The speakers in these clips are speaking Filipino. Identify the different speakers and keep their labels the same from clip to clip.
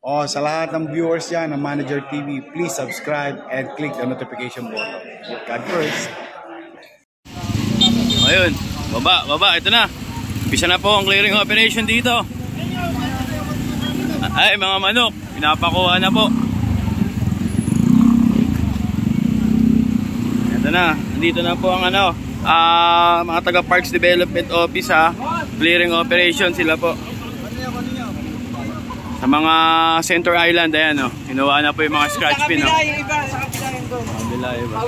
Speaker 1: Oh, sa lahat ng viewers yan ng Manager TV, please subscribe and click the notification button. God first.
Speaker 2: Ayun, baba, ito na. Umpisa na po ang clearing operation dito. Ay, mga manok, pinapakuha na po. Ito na, nandito na po ang mga taga Parks Development Office ha. Clearing operation sila po. Sa mga Center Island, ayan o. Kinuha na po yung mga scratch pin o.
Speaker 3: Sa kabila yung iba.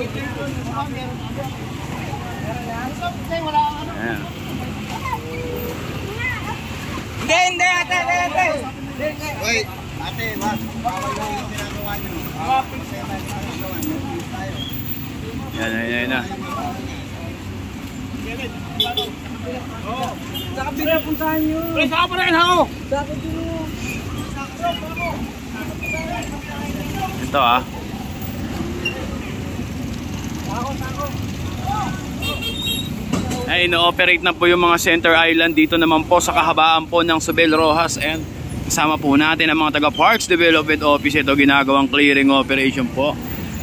Speaker 2: Ayan.
Speaker 3: Hindi, ate.
Speaker 1: Wait, ate, wag. Bawal lang yung ginagawa nyo.
Speaker 2: Yan na.
Speaker 3: Sa kabila puntahan nyo.
Speaker 1: Saka pa rin ako.
Speaker 3: Sa kabila.
Speaker 2: Ito ha. Ay, ino-operate na po yung mga Center Island dito naman po sa kahabaan po ng Zubel Rojas. And kasama po natin ang mga taga Parks Development Office. Ito ginagawang clearing operation po.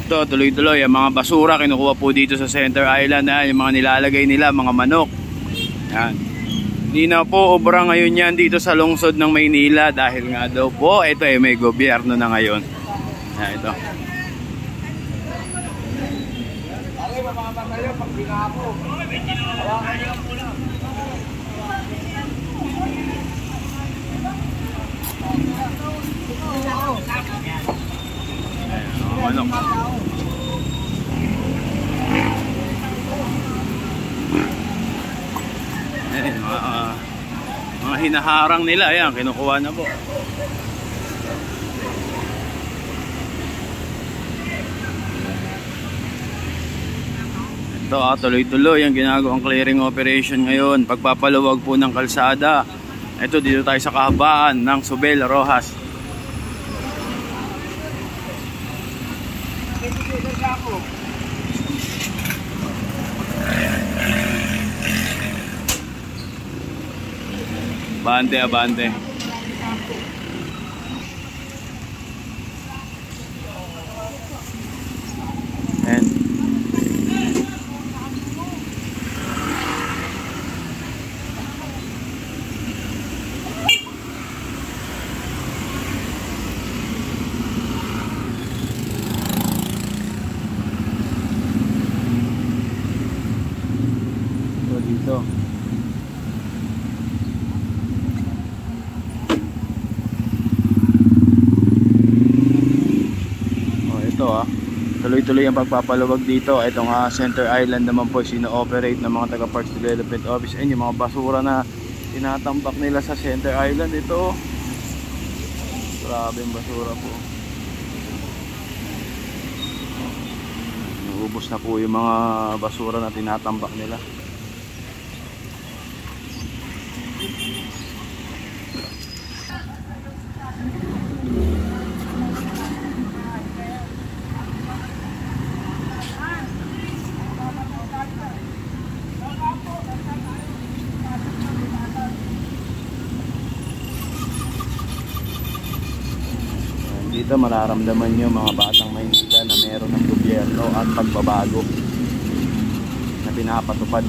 Speaker 2: Ito tuloy-tuloy ang mga basura kinukuha po dito sa Center Island. Ayan, yung mga nilalagay nila, mga manok. Yan. Hindi na po obra ngayon yan dito sa lungsod ng Maynila dahil nga daw po ito may gobyerno na ngayon. Yan, ito. Manok. Mga hinaharang nila, ayan, kinukuha na po. Ito tuloy-tuloy ang ginagawang clearing operation ngayon. Pagpapaluwag po ng kalsada. Ito dito tayo sa kahabaan ng Zubel Rojas. Abante. And dito. Tuloy-tuloy ang pagpapaluwag dito. Itong Center Island naman po sino-operate ng mga taga Parks Development Office. Ayun yung mga basura na tinatambak nila sa Center Island. Ito grabe yung basura po. Naubos na po yung mga basura na tinatambak nila. Dito mararamdaman nyo mga batang Maynila na meron ng gobyerno at pagbabago na pinapatupad.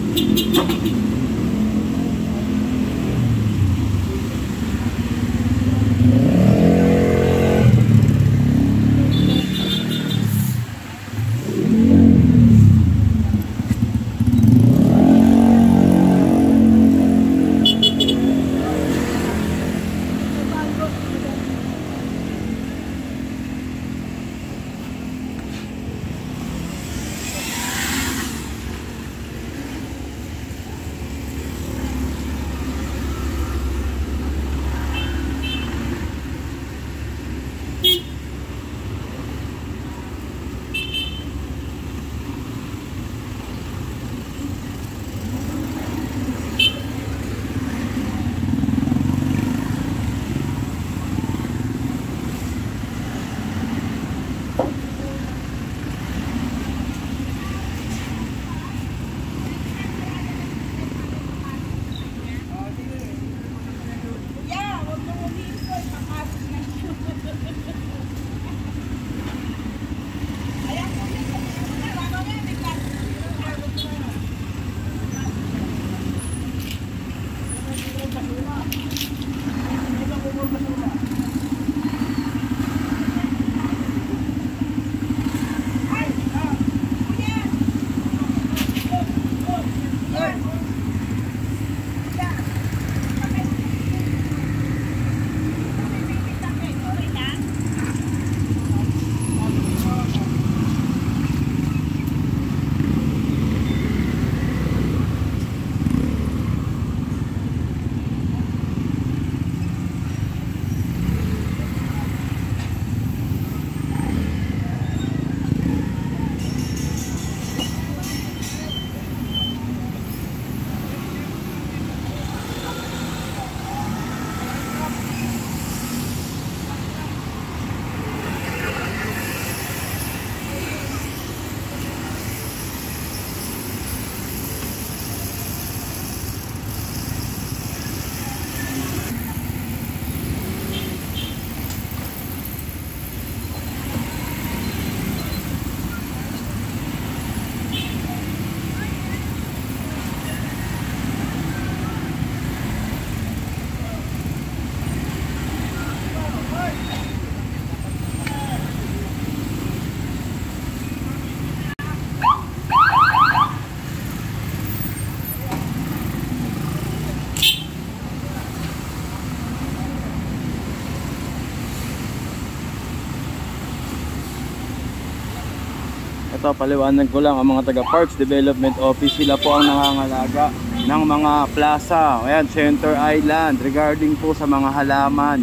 Speaker 2: Ito, paliwanag ko lang, ang mga taga Parks Development Office, sila po ang nangangalaga ng mga plaza. Ayan, Center Island, regarding po sa mga halaman.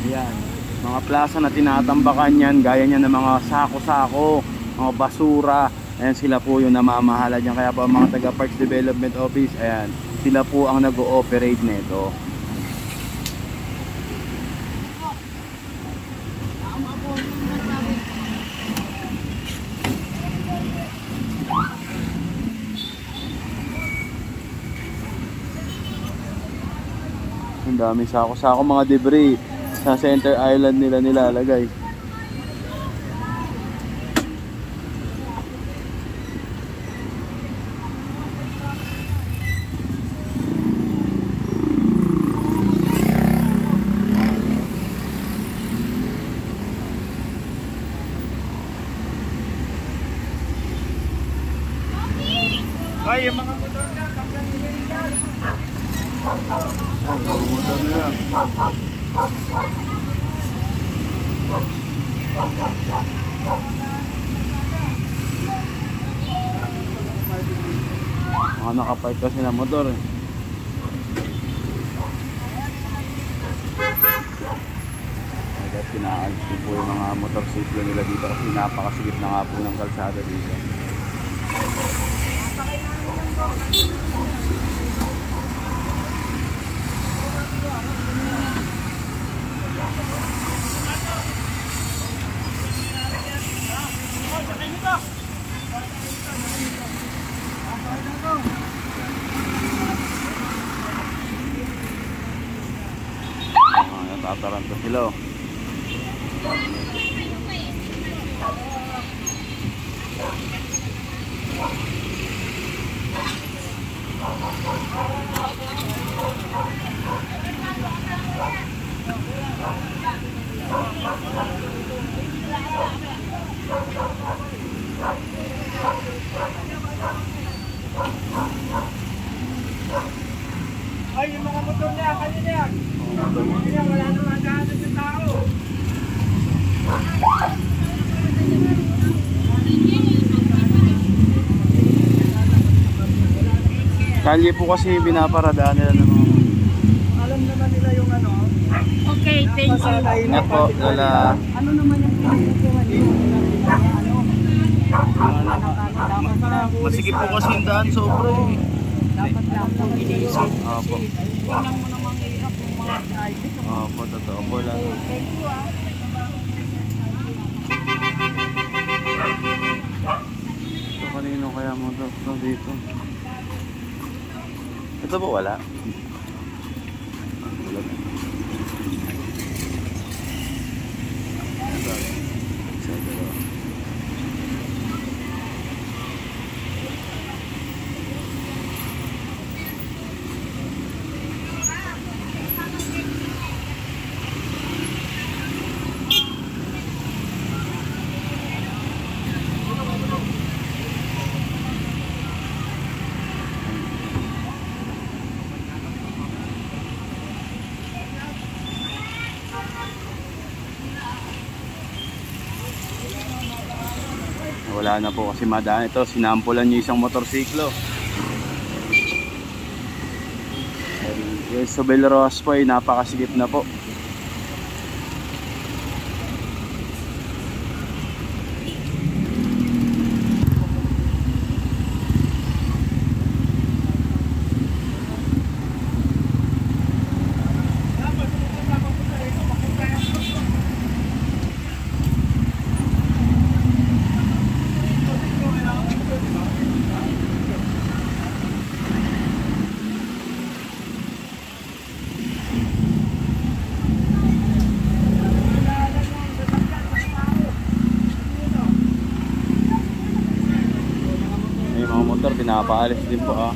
Speaker 2: Ayan, mga plaza na tinatambakan yan, gaya niyan ng mga sako-sako, mga basura. Ayan, sila po yung namamahala dyan. Kaya po ang mga taga Parks Development Office, ayan, sila po ang nag-ooperate nito. Ang dami sako-sako, mga debris sa Center Island nila nilalagay.
Speaker 3: Ay, yung mga motor na, kaplan nila yan.
Speaker 2: Mga nakapark kasi na motor eh. Kaya pinaalis din po yung mga motorsiklo nila dito kasi napakasigit na nga po ng kalsada dito. Natataranta sila oh.
Speaker 3: Ay, yung mga motor niya, kanina yan. Wala naman dahil sa tao.
Speaker 2: Kalye po kasi binaparadaan nila ng mga...
Speaker 3: Alam naman nila yung ano.
Speaker 4: Okay, thank you.
Speaker 2: Ingat po, Lola.
Speaker 3: Ano naman yung pinagkukuhan nyo?
Speaker 2: Masigip po kasi yung daan, sobra eh.
Speaker 3: Dapat lang po iniisip.
Speaker 2: Opo.
Speaker 3: Tingnan mo namang hirap yung mga private.
Speaker 2: Opo, totoo po lang.
Speaker 3: Thank you ah.
Speaker 2: Ito kanino kaya mo ito dito? Ito ba wala? Wala. Wala na po kasi madaan ito. Sinampulan niyo isang motorsiklo. Yung Sobel Rojas po ay napakasigip na po. Pinapaalis din po ah.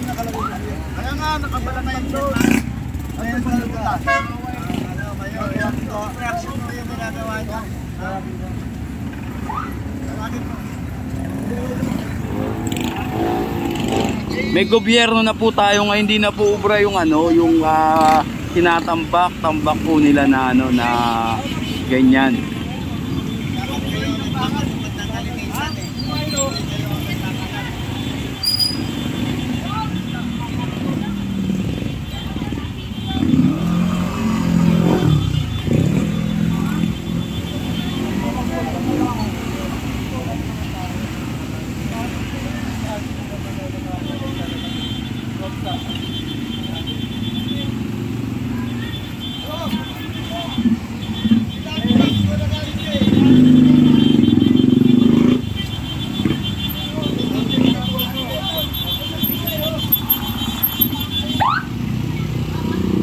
Speaker 1: Kaya nga, nakabala na yung doon. Ayan sa lugar. Reaction mo yung ginagawa niya.
Speaker 2: May gobyerno na po tayo ngayon, hindi na po ubra yung ano, yung tinatambak po nila na ano na ganyan.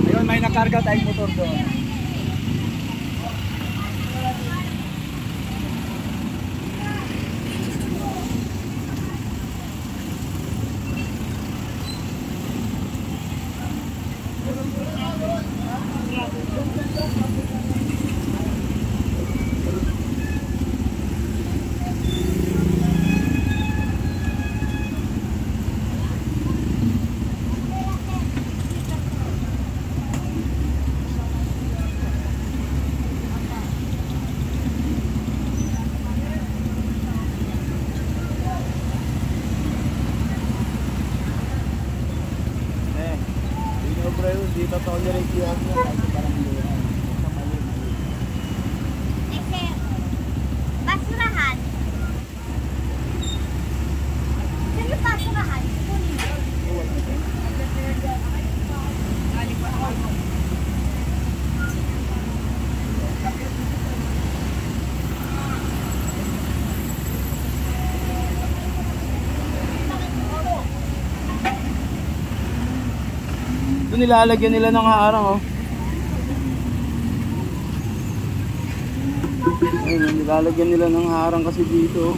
Speaker 1: Ayun, may nakarga tayong motor doon. Dito to ulit yung parang luhan.
Speaker 4: Basurahan. Sige, basurahan.
Speaker 2: Doon nilalagyan nila ng harang, oh. Ayun, nilalagyan nila ng harang kasi dito.